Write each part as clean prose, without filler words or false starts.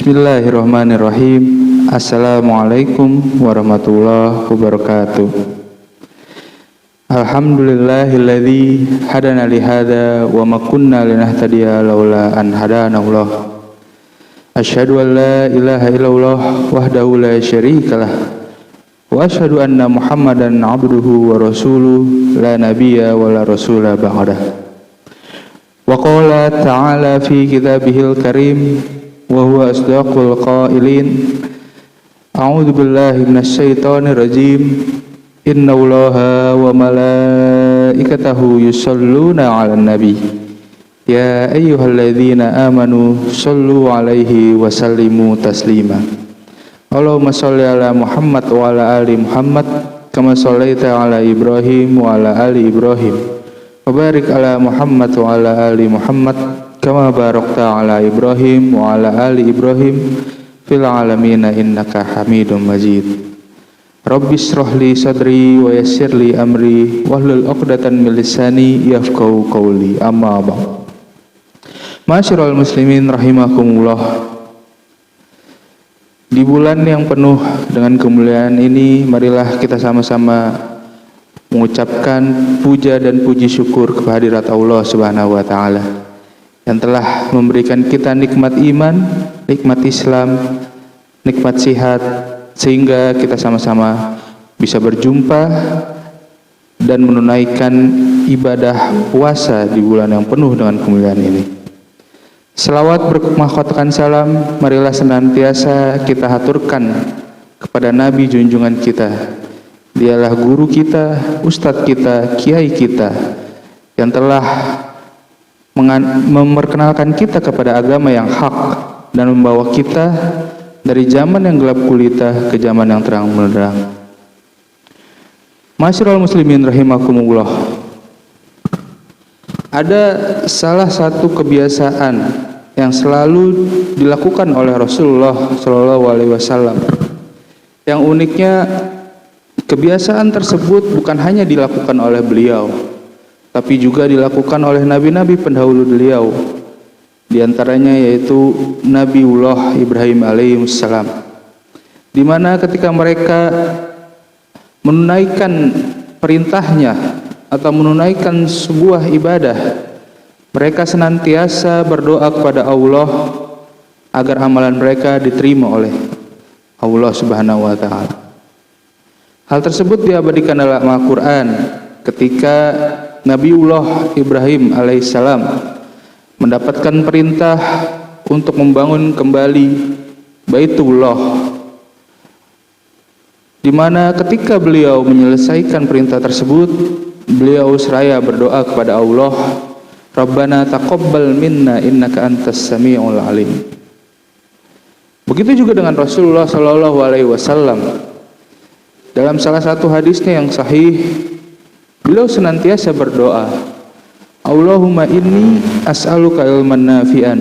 Bismillahirrahmanirrahim. Assalamualaikum warahmatullahi wabarakatuh. Alhamdulillahilladzi hadana li hadza wa ma kunna linahtadiya laula an hadanallah. Asyhadu an la ilaha illallah wahdahu la syarikalah wa asyhadu anna Muhammadan abduhu wa rasuluh la nabiyya wa la rasula ba'dah. Wa qala ta'ala fi kitabihil karim wa huwa asdaqul qailin. A'udzu billahi minasy syaithanir rajim. Innallaha wa malaikatahu yusholluna 'alan nabi. Ya ayyuhalladzina amanu shallu 'alaihi wa sallimu taslima. Allahumma shalli 'ala Muhammad wa 'ala ali Muhammad kama shallaita 'ala Ibrahim wa 'ala ali Ibrahim. Wa barik 'ala Muhammad wa 'ala ali Muhammad kama barakta 'ala Ibrahim wa 'ala ali Ibrahim fil 'alamin innaka Hamidum Majid. Rabbi shrah li sadri wa yassir li amri wahlul 'uqdatam min lisani yafqahu qawli. Amma ba'd. Ma'asyiral muslimin rahimakumullah. Di bulan yang penuh dengan kemuliaan ini, marilah kita sama-sama mengucapkan puja dan puji syukur kehadirat Allah Subhanahu wa taala yang telah memberikan kita nikmat iman, nikmat Islam, nikmat sihat, sehingga kita sama-sama bisa berjumpa dan menunaikan ibadah puasa di bulan yang penuh dengan kemuliaan ini. Selawat bermahkotkan salam, marilah senantiasa kita haturkan kepada Nabi junjungan kita. Dialah guru kita, ustadz kita, kiai kita yang telah memperkenalkan kita kepada agama yang hak dan membawa kita dari zaman yang gelap gulita ke zaman yang terang benderang. Ma'asyiral muslimin rahimakumullah. Ada salah satu kebiasaan yang selalu dilakukan oleh Rasulullah SAW. Yang uniknya, kebiasaan tersebut bukan hanya dilakukan oleh beliau, tapi juga dilakukan oleh nabi-nabi pendahulu beliau. Di antaranya yaitu Nabiullah Ibrahim alaihissalam, di mana ketika mereka menunaikan perintahnya atau menunaikan sebuah ibadah, mereka senantiasa berdoa kepada Allah agar amalan mereka diterima oleh Allah Subhanahu wa taala. Hal tersebut diabadikan dalam Al-Qur'an ketika Nabiullah Ibrahim alaihissalam mendapatkan perintah untuk membangun kembali Baitullah, di mana ketika beliau menyelesaikan perintah tersebut, beliau seraya berdoa kepada Allah, Rabbana taqabbal minna innaka antas sami'ul alim. Begitu juga dengan Rasulullah sallallahu alaihi wasallam. Dalam salah satu hadisnya yang sahih, beliau senantiasa berdoa, Allahumma inni as'aluka ilman nafi'an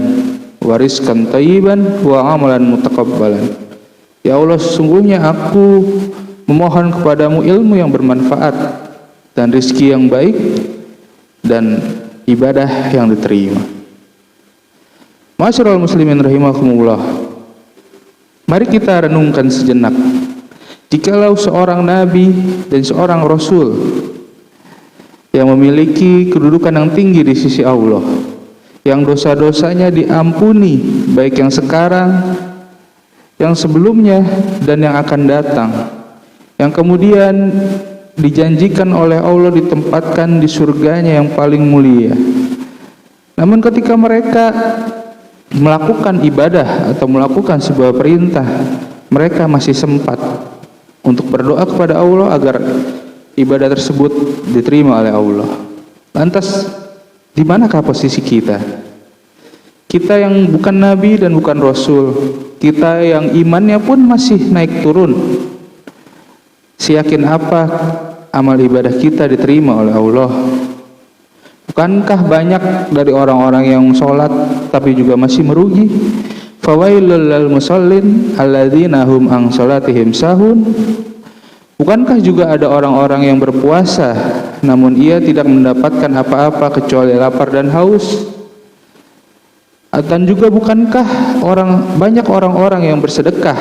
wa rizqan thayyiban wa amalan mutaqabbalan. Ya Allah, sesungguhnya aku memohon kepadamu ilmu yang bermanfaat dan rizki yang baik dan ibadah yang diterima. Ma'asyiral muslimin rahimakumullah. Mari kita renungkan sejenak. Jikalau seorang nabi dan seorang rasul yang memiliki kedudukan yang tinggi di sisi Allah, yang dosa-dosanya diampuni baik yang sekarang, yang sebelumnya dan yang akan datang, yang kemudian dijanjikan oleh Allah ditempatkan di surganya yang paling mulia. Namun ketika mereka melakukan ibadah atau melakukan sebuah perintah, mereka masih sempat untuk berdoa kepada Allah agar ibadah tersebut diterima oleh Allah. Lantas di manakah posisi kita? Kita yang bukan nabi dan bukan rasul, kita yang imannya pun masih naik turun, seyakin apa amal ibadah kita diterima oleh Allah? Bukankah banyak dari orang-orang yang sholat tapi juga masih merugi? Fawailul lil musallin alladzina hum an sholatihim sahun. Bukankah juga ada orang-orang yang berpuasa namun ia tidak mendapatkan apa-apa kecuali lapar dan haus? Dan juga bukankah banyak orang-orang yang bersedekah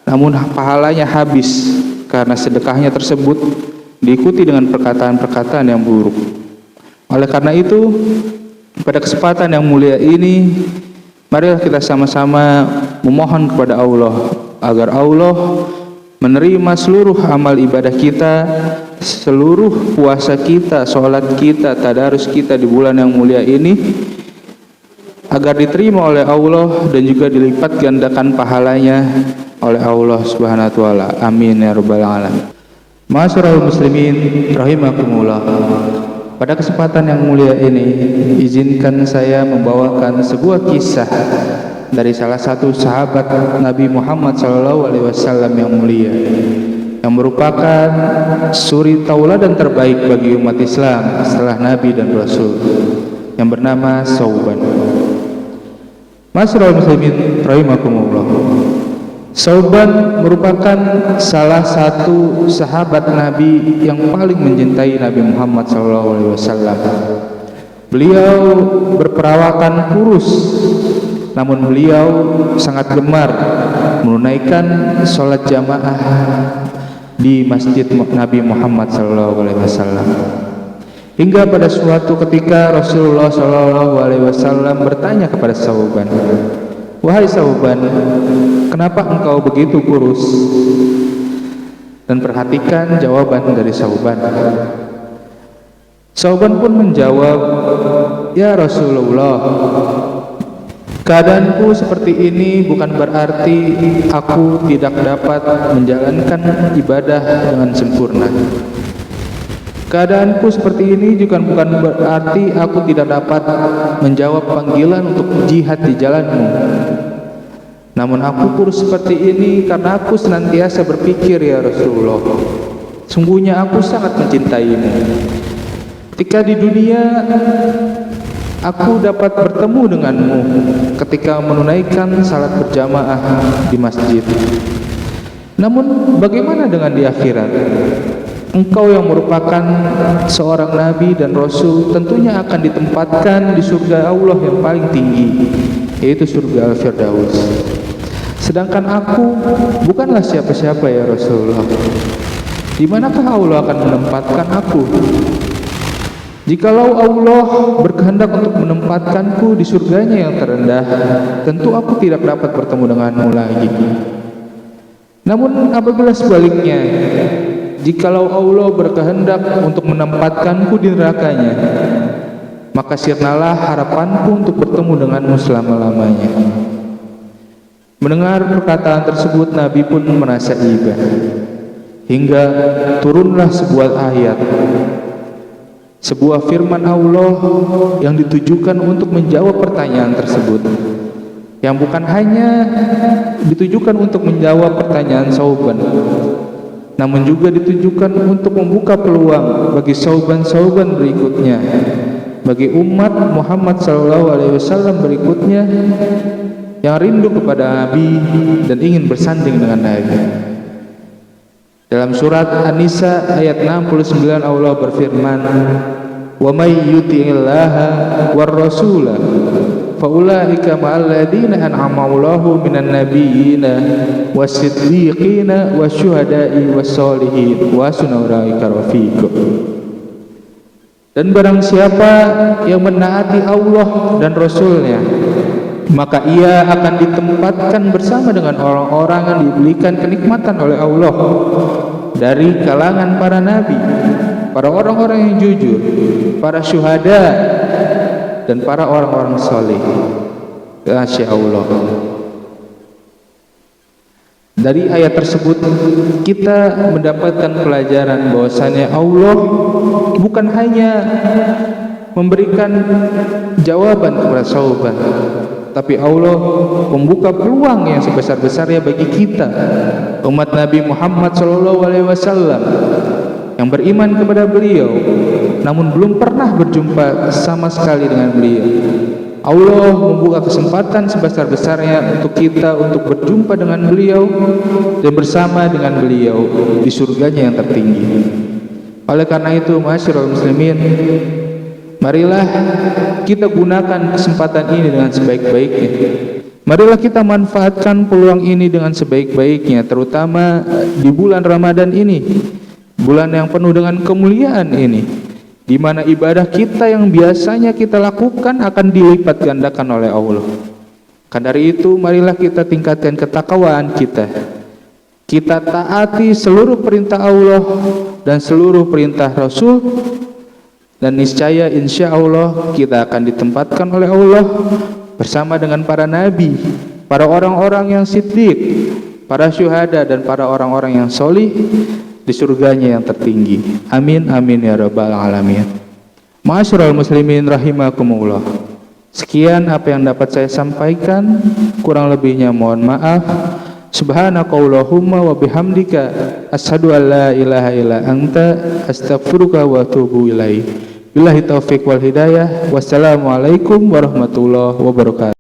namun pahalanya habis karena sedekahnya tersebut diikuti dengan perkataan-perkataan yang buruk. Oleh karena itu, pada kesempatan yang mulia ini, marilah kita sama-sama memohon kepada Allah agar Allah menerima seluruh amal ibadah kita, seluruh puasa kita, sholat kita, tadarus kita di bulan yang mulia ini, agar diterima oleh Allah dan juga dilipat gandakan pahalanya oleh Allah Subhanahu wa taala. Amin ya rabbal alamin. Ma'asyiral muslimin rahimakumullah. Pada kesempatan yang mulia ini, izinkan saya membawakan sebuah kisah dari salah satu sahabat Nabi Muhammad SAW yang mulia, yang merupakan suri tauladan terbaik bagi umat Islam setelah Nabi dan Rasul, yang bernama Sauban. Ma'asyiral muslimin rahimakumullah. Sauban merupakan salah satu sahabat Nabi yang paling mencintai Nabi Muhammad SAW. Beliau berperawakan kurus, namun beliau sangat gemar menunaikan sholat jamaah di masjid Nabi Muhammad SAW. Hingga pada suatu ketika Rasulullah SAW bertanya kepada Sauban, "Wahai Sauban, kenapa engkau begitu kurus?" Dan perhatikan jawaban dari Sauban. Sauban pun menjawab, "Ya Rasulullah, keadaanku seperti ini bukan berarti aku tidak dapat menjalankan ibadah dengan sempurna. Keadaanku seperti ini juga bukan berarti aku tidak dapat menjawab panggilan untuk jihad di jalanmu. Namun aku kurus seperti ini karena aku senantiasa berpikir, ya Rasulullah, sungguhnya aku sangat mencintaimu. Ketika di dunia aku dapat bertemu denganmu ketika menunaikan salat berjamaah di masjid. Namun bagaimana dengan di akhirat? Engkau yang merupakan seorang nabi dan rasul tentunya akan ditempatkan di surga Allah yang paling tinggi, yaitu surga Al-Firdaus. Sedangkan aku bukanlah siapa-siapa, ya Rasulullah. Di manakah Allah akan menempatkan aku? Jikalau Allah berkehendak untuk menempatkanku di surganya yang terendah, tentu aku tidak dapat bertemu denganmu lagi. Namun apabila sebaliknya, jikalau Allah berkehendak untuk menempatkanku di nerakanya, maka sirnalah harapanku untuk bertemu denganmu selama-lamanya." Mendengar perkataan tersebut, Nabi pun merasa iba, hingga turunlah sebuah ayat, sebuah firman Allah yang ditujukan untuk menjawab pertanyaan tersebut, yang bukan hanya ditujukan untuk menjawab pertanyaan Sauban, namun juga ditujukan untuk membuka peluang bagi sauban-sauban berikutnya, bagi umat Muhammad SAW berikutnya yang rindu kepada Nabi dan ingin bersanding dengan Nabi. Dalam surat An-Nisa ayat 69 Allah berfirman, "Wa may yuti'illaha war rasula fa ulaika ma'al ladzina an'ama Allahu minan nabiyyina was-siddiqina wasyuhada'i was-solihin wa hasuna ulaika rafiqa." Dan barang siapa yang menaati Allah dan Rasulnya, maka ia akan ditempatkan bersama dengan orang-orang yang diberikan kenikmatan oleh Allah dari kalangan para nabi, para orang-orang yang jujur, para syuhada, dan para orang-orang soleh. Masya Allah. Dari ayat tersebut kita mendapatkan pelajaran bahwasannya Allah bukan hanya memberikan jawaban kepada Sauban, tapi Allah membuka peluang yang sebesar-besarnya bagi kita, umat Nabi Muhammad SAW, yang beriman kepada beliau, namun belum pernah berjumpa sama sekali dengan beliau. Allah membuka kesempatan sebesar-besarnya untuk kita untuk berjumpa dengan beliau dan bersama dengan beliau di surganya yang tertinggi. Oleh karena itu, ma'asyiral muslimin, marilah kita gunakan kesempatan ini dengan sebaik-baiknya. Marilah kita manfaatkan peluang ini dengan sebaik-baiknya, terutama di bulan Ramadan ini, bulan yang penuh dengan kemuliaan ini, di mana ibadah kita yang biasanya kita lakukan akan dilipat gandakan oleh Allah. Karena dari itu, marilah kita tingkatkan ketakwaan kita. Kita taati seluruh perintah Allah dan seluruh perintah Rasul, dan niscaya insya Allah kita akan ditempatkan oleh Allah bersama dengan para nabi, para orang-orang yang siddiq, para syuhada, dan para orang-orang yang solih di surganya yang tertinggi. Amin amin ya rabbal alamin. Ma'asyiral muslimin rahimakumullah. Sekian apa yang dapat saya sampaikan, kurang lebihnya mohon maaf. Subhanakallahumma wa bihamdika asyhadu an la ilaha illa anta astaghfiruka wa atubu ilaik. Billahi taufiq wal hidayah. Wassalamualaikum warahmatullahi wabarakatuh.